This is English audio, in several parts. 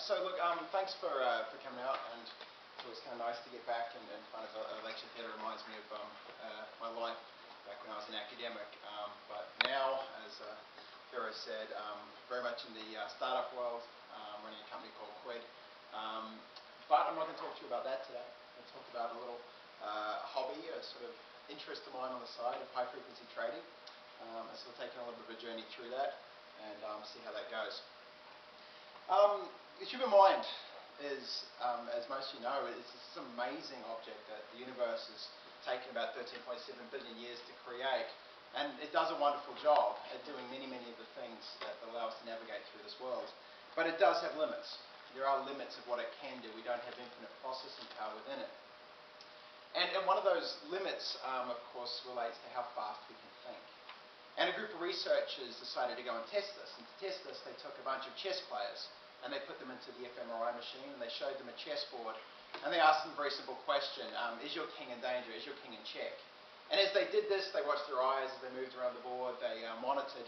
So look, thanks for coming out, and it was kind of nice to get back and kind of a lecture theatre. Reminds me of my life back when I was an academic. But now, as Vero said, very much in the startup world, running a company called Quid. But I'm not going to talk to you about that today. I'm going to talk about a little hobby, a sort of interest of mine on the side of high frequency trading. And so we're taking a little bit of a journey through that and see how that goes. The human mind is, as most of you know, it's this amazing object that the universe has taken about 13.7 billion years to create, and it does a wonderful job at doing many, many of the things that allow us to navigate through this world. But it does have limits. There are limits of what it can do. We don't have infinite processing power within it. And one of those limits, of course, relates to how fast we can think. And a group of researchers decided to go and test this. And to test this, they took a bunch of chess players and they put them into the fMRI machine and they showed them a chessboard. And they asked them a very simple question, is your king in danger? Is your king in check? And as they did this, they watched their eyes as they moved around the board. They monitored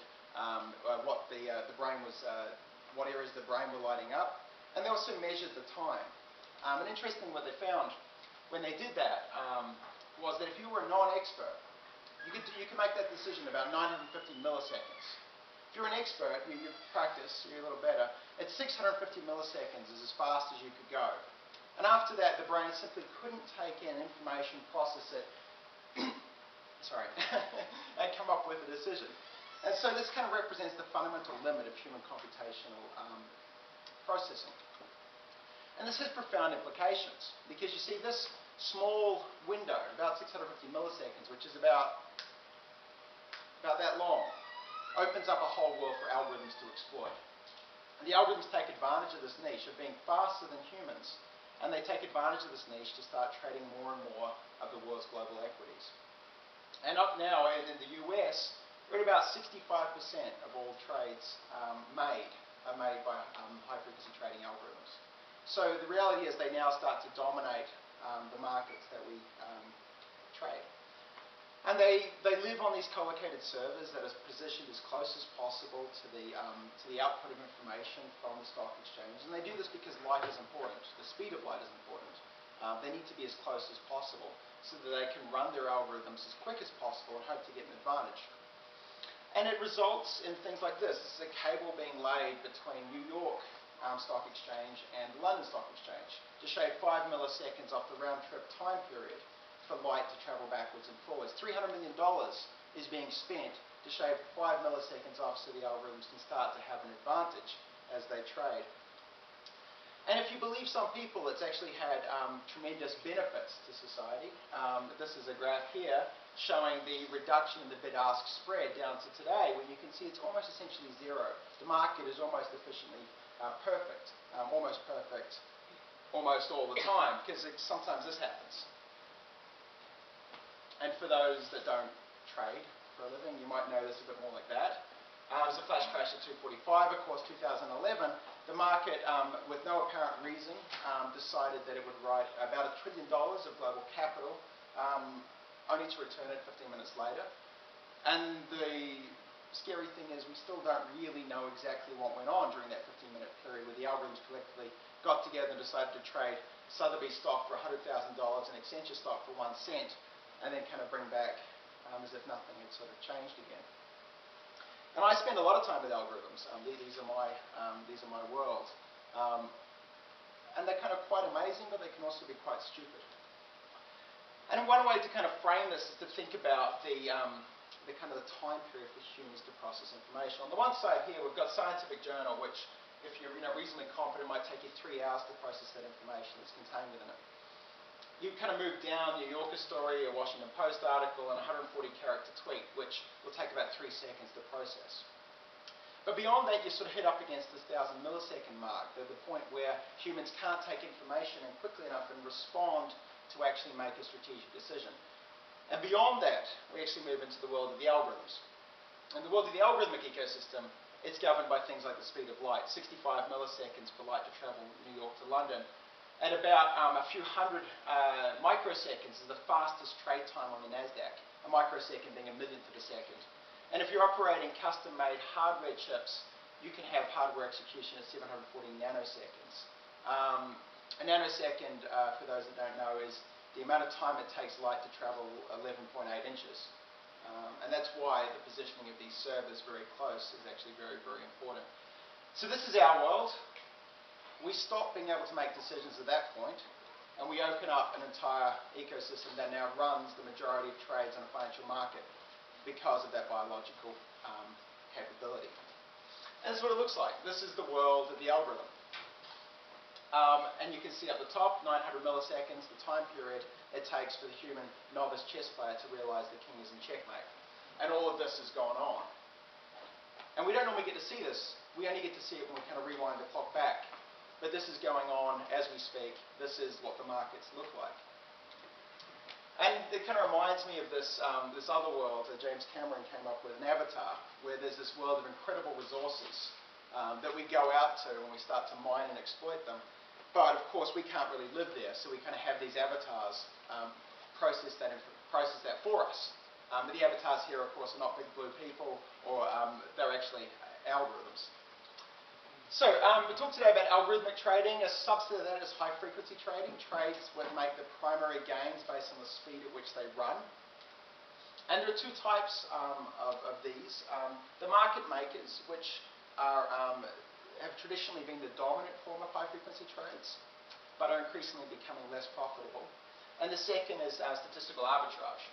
what the brain was, what areas of the brain were lighting up. And they also measured the time. And interestingly, what they found when they did that was that if you were a non-expert, you can make that decision in about 950 milliseconds. If you're an expert, you practice, you're a little better, at 650 milliseconds is as fast as you could go. And after that, the brain simply couldn't take in information, process it, sorry, and come up with a decision. And so this kind of represents the fundamental limit of human computational processing. And this has profound implications, because you see this small window, about 650 milliseconds, which is about that long, opens up a whole world for algorithms to exploit. And the algorithms take advantage of this niche of being faster than humans, and they take advantage of this niche to start trading more and more of the world's global equities. And up now in the US, we're at about 65% of all trades are made by high-frequency trading algorithms. So the reality is they now start to dominate the markets that we trade. And they live on these co-located servers that are positioned as close as possible to the output of information from the stock exchange. And they do this because light is important. The speed of light is important. They need to be as close as possible so that they can run their algorithms as quick as possible and hope to get an advantage. And it results in things like this. This is a cable being laid between New York Stock Exchange and the London Stock Exchange to shave 5 milliseconds off the round-trip time period for light to travel backwards and forwards. $300 million is being spent to shave 5 milliseconds off so the algorithms can start to have an advantage as they trade. And if you believe some people, it's actually had tremendous benefits to society. This is a graph here showing the reduction in the bid-ask spread down to today, when you can see it's almost essentially zero. The market is almost efficiently perfect, almost perfect, almost all the time, because sometimes this happens. And for those that don't trade for a living, you might know this a bit more like that. There's a flash crash at 2:45, of course, 2011. The market, with no apparent reason, decided that it would write about $1 trillion of global capital, only to return it 15 minutes later. And the scary thing is we still don't really know exactly what went on during that 15-minute period where the algorithms collectively got together and decided to trade Sotheby's stock for $100,000 and Accenture stock for 1 cent, and then kind of bring back as if nothing had sort of changed again. And I spend a lot of time with algorithms. These are my world. And they're kind of quite amazing, but they can also be quite stupid. And one way to kind of frame this is to think about the kind of the time period for humans to process information. On the one side here, we've got Scientific Journal, which, if you're reasonably competent, might take you 3 hours to process that information that's contained within it. You kind of move down New Yorker story, a Washington Post article, and a 140-character tweet, which will take about 3 seconds to process. But beyond that, you sort of hit up against this 1,000-millisecond mark, the point where humans can't take information in quickly enough and respond to actually make a strategic decision. And beyond that, we actually move into the world of the algorithms. In the world of the algorithmic ecosystem, it's governed by things like the speed of light, 65 milliseconds for light to travel New York to London. At about a few hundred microseconds is the fastest trade time on the NASDAQ, a microsecond being 1 millionth of a second. And if you're operating custom-made hardware chips you can have hardware execution at 740 nanoseconds. A nanosecond, for those that don't know, is the amount of time it takes light to travel 11.8 inches. And that's why the positioning of these servers very close is actually very, very important. So this is our world. We stop being able to make decisions at that point, and we open up an entire ecosystem that now runs the majority of trades on a financial market because of that biological capability. And this is what it looks like. This is the world of the algorithm. And you can see at the top, 900 milliseconds, the time period it takes for the human novice chess player to realize the king is in checkmate. And all of this is going on. And we don't normally get to see this. We only get to see it when we kind of rewind the clock back. But this is going on as we speak. This is what the markets look like. And it kind of reminds me of this, this other world that James Cameron came up with, an Avatar, where there's this world of incredible resources that we go out to and we start to mine and exploit them. But of course we can't really live there, so we kind of have these avatars process that for us. But the avatars here, of course, are not big blue people, or they're actually algorithms. So we talked today about algorithmic trading. A subset of that is high-frequency trading. Trades where they make the primary gains based on the speed at which they run. And there are two types of these. The market makers, which are, have traditionally been the dominant form of high-frequency trades, but are increasingly becoming less profitable. And the second is statistical arbitrage.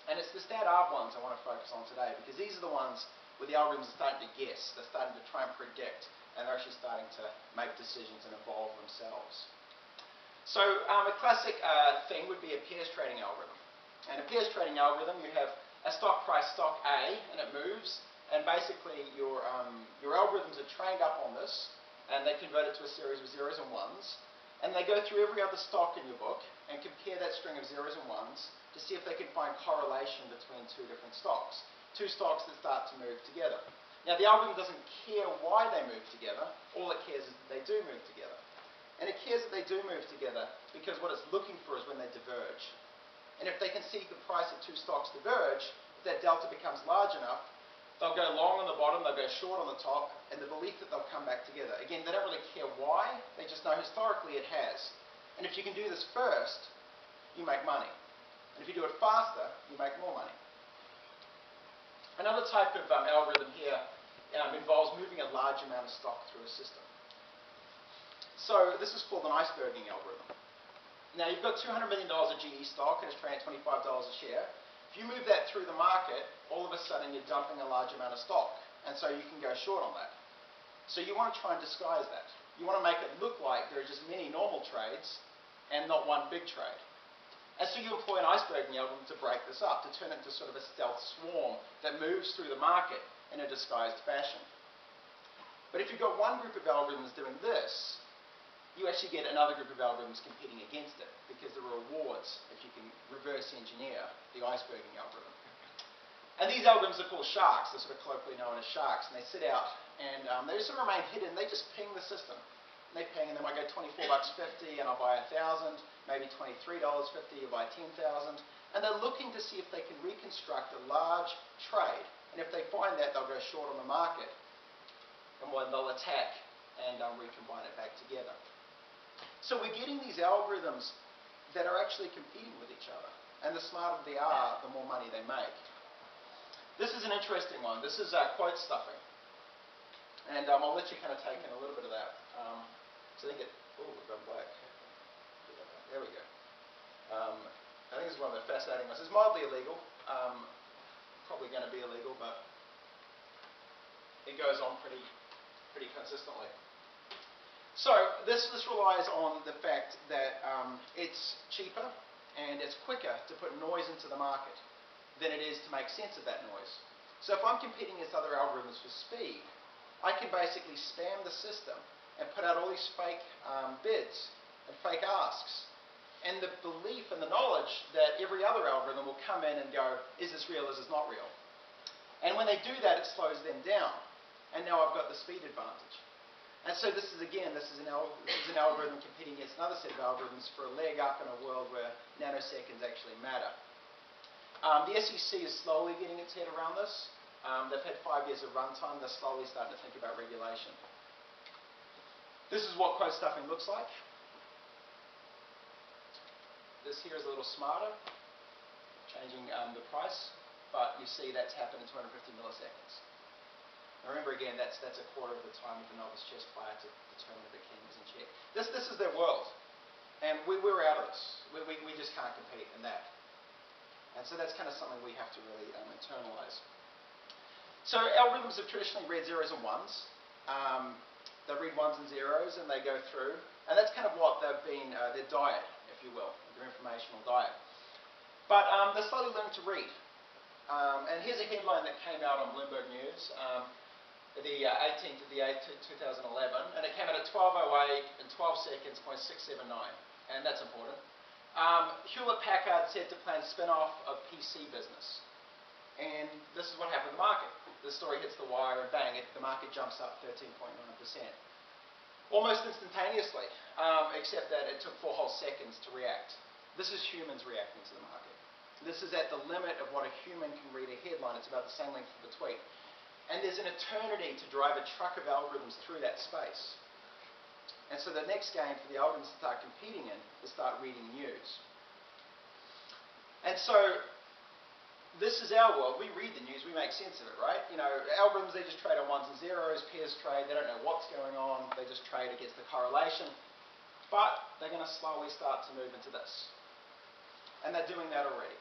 And it's the stat arb ones I want to focus on today, because these are the ones where the algorithms are starting to guess, they're starting to try and predict, and they're actually starting to make decisions and evolve themselves. So a classic thing would be a pairs trading algorithm. And a pairs trading algorithm, you have a stock price, stock A, and it moves, and basically your algorithms are trained up on this, and they convert it to a series of zeros and ones, and they go through every other stock in your book and compare that string of zeros and ones to see if they can find correlation between two different stocks. Two stocks that start to move together. Now the algorithm doesn't care why they move together, all it cares is that they do move together. And it cares that they do move together because what it's looking for is when they diverge. And if they can see the price of two stocks diverge, if that delta becomes large enough, they'll go long on the bottom, they'll go short on the top, and the belief that they'll come back together. Again, they don't really care why, they just know historically it has. And if you can do this first, you make money. And if you do it faster, you make more money. Another type of algorithm here involves moving a large amount of stock through a system. So this is called an iceberging algorithm. Now you've got $200 million of GE stock and it's trading at $25 a share. If you move that through the market, all of a sudden you're dumping a large amount of stock, and so you can go short on that. So you want to try and disguise that. You want to make it look like there are just many normal trades and not one big trade. And so you employ an iceberging algorithm to break this up, to turn it into sort of a stealth swarm that moves through the market in a disguised fashion. But if you've got one group of algorithms doing this, you actually get another group of algorithms competing against it, because there are rewards if you can reverse engineer the iceberging algorithm. And these algorithms are called sharks. They're sort of colloquially known as sharks, and they sit out and they sort of remain hidden. They just ping the system. They ping, and they might go $24.50 and I'll buy 1,000, maybe $23.50, you'll buy 10,000. And they're looking to see if they can reconstruct a large trade. And if they find that, they'll go short on the market. And when they'll attack and recombine it back together. So we're getting these algorithms that are actually competing with each other. And the smarter they are, the more money they make. This is an interesting one. This is quote stuffing. And I'll let you kind of take in a little bit of that. So I think we've gone black. There we go. I think this is one of the fascinating ones. It's mildly illegal. Probably going to be illegal, but it goes on pretty consistently. So this relies on the fact that it's cheaper and it's quicker to put noise into the market than it is to make sense of that noise. So if I'm competing against other algorithms for speed, I can basically spam the system and put out all these fake bids and fake asks. And the belief and the knowledge that every other algorithm will come in and go, is this real, is this not real? And when they do that, it slows them down. And now I've got the speed advantage. And so this is an algorithm competing against another set of algorithms for a leg up in a world where nanoseconds actually matter. The SEC is slowly getting its head around this. They've had 5 years of runtime. They're slowly starting to think about regulation. This is what quote stuffing looks like. This here is a little smarter, changing the price, but you see that's happened in 250 milliseconds. Now remember again, that's a quarter of the time of the novice chess player to determine if the king is in check. This is their world, and we're out of this. We just can't compete in that. And so that's kind of something we have to really internalize. So algorithms have traditionally read zeros and ones. They read ones and zeros and they go through, and that's kind of what they've been, their diet, if you will, their informational diet. But they're slowly learning to read. And here's a headline that came out on Bloomberg News, the 18th of the 8th, 2011, and it came out at 12:08 in 12 seconds, 0.679, and that's important. Hewlett-Packard said to plan spin-off of PC business. And this is what happened to the market. The story hits the wire and bang, the market jumps up 13.9%. Almost instantaneously, except that it took 4 whole seconds to react. This is humans reacting to the market. This is at the limit of what a human can read a headline. It's about the same length of a tweet. And there's an eternity to drive a truck of algorithms through that space. And so the next game for the algorithms to start competing in is start reading news. And so this is our world. We read the news, we make sense of it, right? You know, algorithms, they just trade on ones and zeros, pairs trade, they don't know what's going on, they just trade against the correlation. But they're going to slowly start to move into this. And they're doing that already.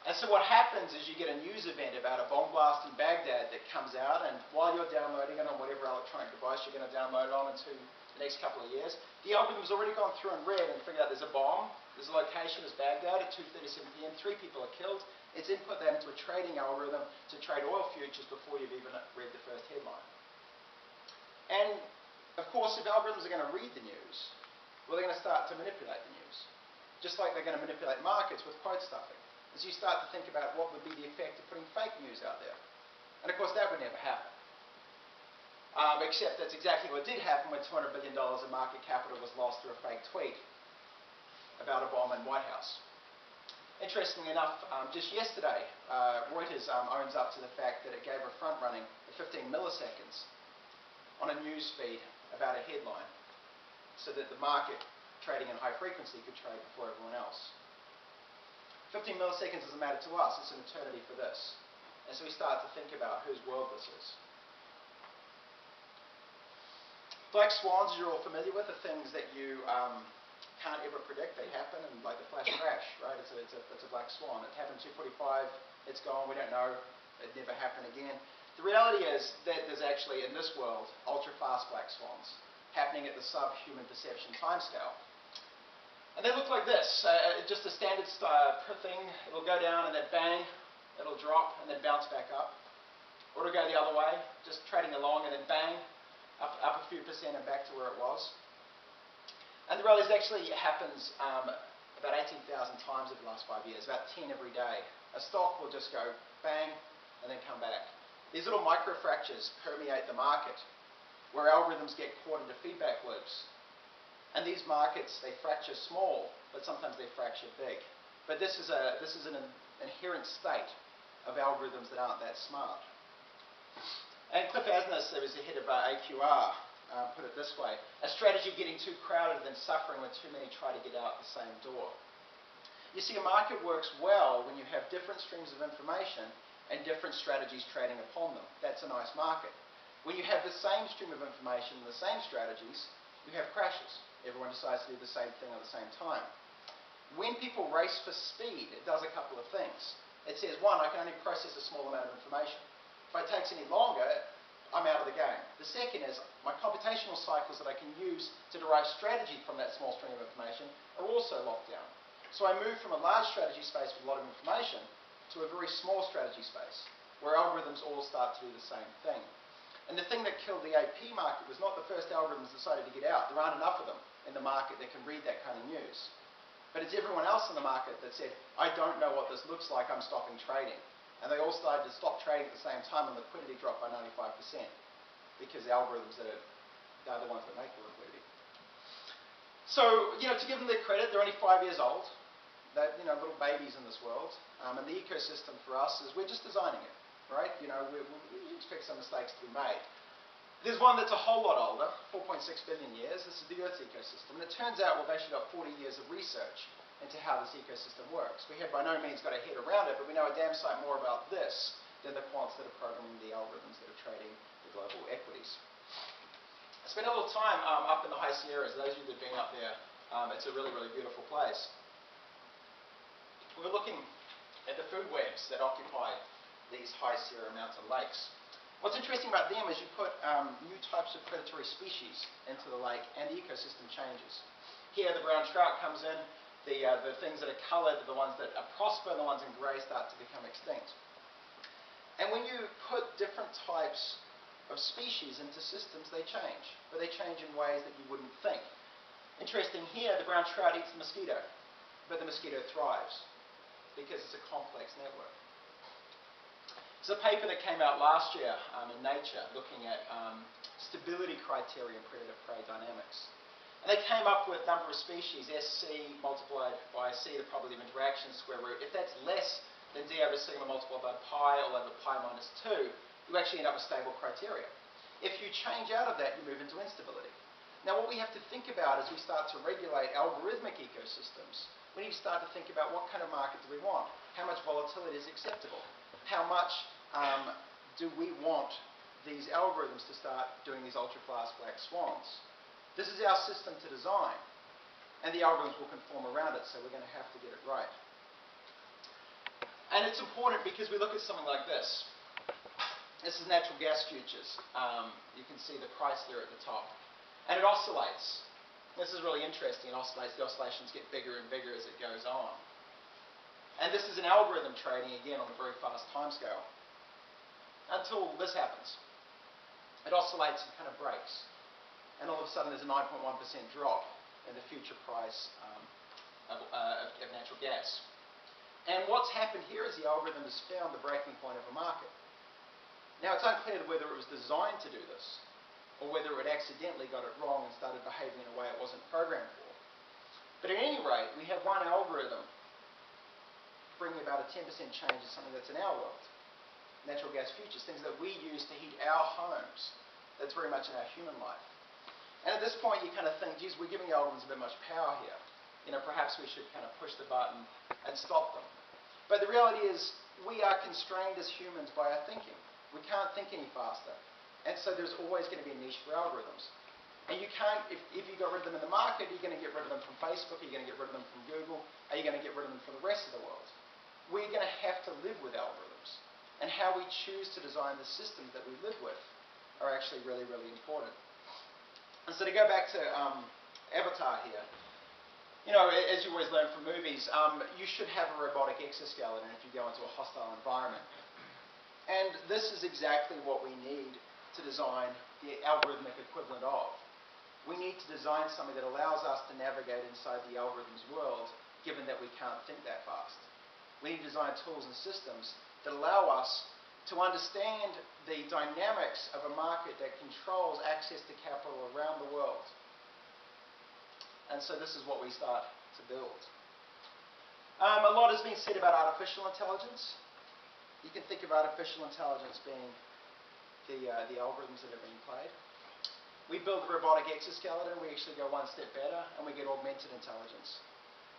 And so what happens is you get a news event about a bomb blast in Baghdad that comes out, and while you're downloading it on whatever electronic device you're going to download it on into the next couple of years, the algorithm's already gone through and read and figured out there's a bomb, there's a location, it's Baghdad at 2:37 p.m, 3 people are killed. It's input that into a trading algorithm to trade oil futures before you've even read the first headline. And of course, if algorithms are going to read the news, well, they're going to start to manipulate the news. Just like they're going to manipulate markets with quote stuffing. As you start to think about what would be the effect of putting fake news out there. And of course, that would never happen. Except that's exactly what did happen when $200 billion in market capital was lost through a fake tweet about a bomb in White House. Interestingly enough, just yesterday, Reuters owns up to the fact that it gave a front running of 15 milliseconds on a news feed about a headline so that the market trading in high frequency could trade before everyone else. 15 milliseconds doesn't matter to us, it's an eternity for this. And so we start to think about whose world this is. Black swans, as you're all familiar with, are things that you can't ever predict. They happen, and like the flash crash, right? It's a black swan. It happened 2:45, it's gone, we don't know, it never happened again. The reality is that there's actually, in this world, ultra-fast black swans happening at the sub-human perception timescale. And they look like this, just a standard thing. It'll go down and then bang, it'll drop and then bounce back up. Or it'll go the other way, just trading along and then bang, up a few percent and back to where it was. And the reality is actually it happens about 18,000 times over the last 5 years, about 10 every day. A stock will just go bang and then come back. These little microfractures permeate the market, where algorithms get caught into feedback loops. And these markets, they fracture small, but sometimes they fracture big. But this is an inherent state of algorithms that aren't that smart. And Cliff Asness, who was the head of AQR, put it this way: a strategy getting too crowded and then suffering when too many try to get out the same door. You see, a market works well when you have different streams of information and different strategies trading upon them. That's a nice market. When you have the same stream of information and the same strategies, you have crashes. Everyone decides to do the same thing at the same time. When people race for speed, it does a couple of things. It says, one, I can only process a small amount of information. If it takes any longer, I'm out of the game. The second is, my computational cycles that I can use to derive strategy from that small stream of information are also locked down. So I move from a large strategy space with a lot of information to a very small strategy space, where algorithms all start to do the same thing. And the thing that killed the AP market was not the first algorithms decided to get out. There aren't enough of them in the market that can read that kind of news. But it's everyone else in the market that said, I don't know what this looks like, I'm stopping trading. And they all started to stop trading at the same time, and liquidity dropped by 95%. Because the algorithms they're the ones that make the liquidity. So, to give them their credit, they're only 5 years old. They're, little babies in this world. And the ecosystem for us is we're just designing it. right? You know, we expect some mistakes to be made. There's one that's a whole lot older, 4.6 billion years. This is the Earth's ecosystem. And it turns out we've actually got 40 years of research into how this ecosystem works. We have by no means got a head around it, but we know a damn sight more about this than the quants that are programming the algorithms that are trading the global equities. I spent a little time up in the high Sierras. Those of you that have been up there, it's a really, really beautiful place. We're looking at the food webs that occupy these high Sierra mountain lakes. What's interesting about them is you put new types of predatory species into the lake and the ecosystem changes. Here the brown trout comes in, the things that are coloured, the ones that are prosper, the ones in grey start to become extinct. And when you put different types of species into systems, they change, but they change in ways that you wouldn't think. Interesting here, the brown trout eats the mosquito, but the mosquito thrives because it's a complex network. There's a paper that came out last year in Nature looking at stability criteria in predator-prey dynamics. And they came up with a number of species, SC multiplied by C, the probability of interaction, square root. If that's less than D over sigma multiplied by pi, all over pi minus 2, you actually end up with stable criteria. If you change out of that, you move into instability. Now what we have to think about as we start to regulate algorithmic ecosystems, we need to start to think about what kind of market do we want? How much volatility is acceptable? How much do we want these algorithms to start doing these ultra-fast black swans? This is our system to design, and the algorithms will conform around it, so we're going to have to get it right. And it's important because we look at something like this. This is natural gas futures. You can see the price there at the top. And it oscillates. This is really interesting. It oscillates. The oscillations get bigger and bigger as it goes on. And this is an algorithm trading, again, on a very fast timescale. Until this happens. It oscillates and kind of breaks. And all of a sudden there's a 9.1% drop in the future price of natural gas. And what's happened here is the algorithm has found the breaking point of a market. Now it's unclear whether it was designed to do this, or whether it accidentally got it wrong and started behaving in a way it wasn't programmed for. But at any rate, we have one algorithm bringing about a 10% change in something that's in our world. Natural gas futures, things that we use to heat our homes. That's very much in our human life. And at this point you kind of think, geez, we're giving algorithms a bit much power here. You know, perhaps we should kind of push the button and stop them. But the reality is, we are constrained as humans by our thinking. We can't think any faster. And so there's always going to be a niche for algorithms. And you can't, if you got rid of them in the market, you're going to get rid of them from Facebook, are you going to get rid of them from Google, are you going to get rid of them from the rest of the world? We're going to have to live with algorithms. And how we choose to design the systems that we live with are actually really, really important. And so to go back to Avatar here, you know, as you always learn from movies, you should have a robotic exoskeleton if you go into a hostile environment. And this is exactly what we need to design the algorithmic equivalent of. We need to design something that allows us to navigate inside the algorithm's world, given that we can't think that fast. We need to design tools and systems that allow us to understand the dynamics of a market that controls access to capital around the world. And so this is what we start to build. A lot has been said about artificial intelligence. You can think of artificial intelligence being the algorithms that are being played. We build a robotic exoskeleton, we actually go one step better, and we get augmented intelligence.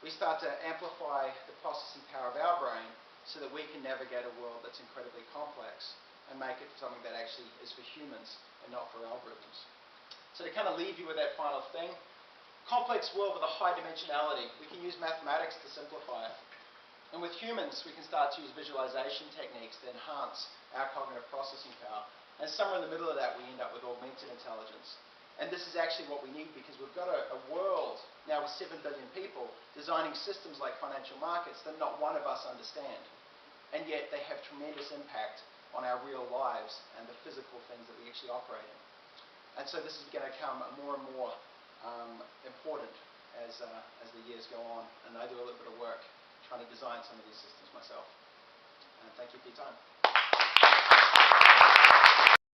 We start to amplify the processing power of our brain so that we can navigate a world that's incredibly complex and make it something that actually is for humans and not for algorithms. So to kind of leave you with that final thing, complex world with a high dimensionality. We can use mathematics to simplify it. And with humans, we can start to use visualization techniques to enhance our cognitive processing power. And somewhere in the middle of that, we end up with augmented intelligence. And this is actually what we need because we've got a world now with 7 billion people designing systems like financial markets that not one of us understand. And yet they have tremendous impact on our real lives and the physical things that we actually operate in. And so this is going to become more and more important as the years go on. And I do a little bit of work trying to design some of these systems myself. And thank you for your time.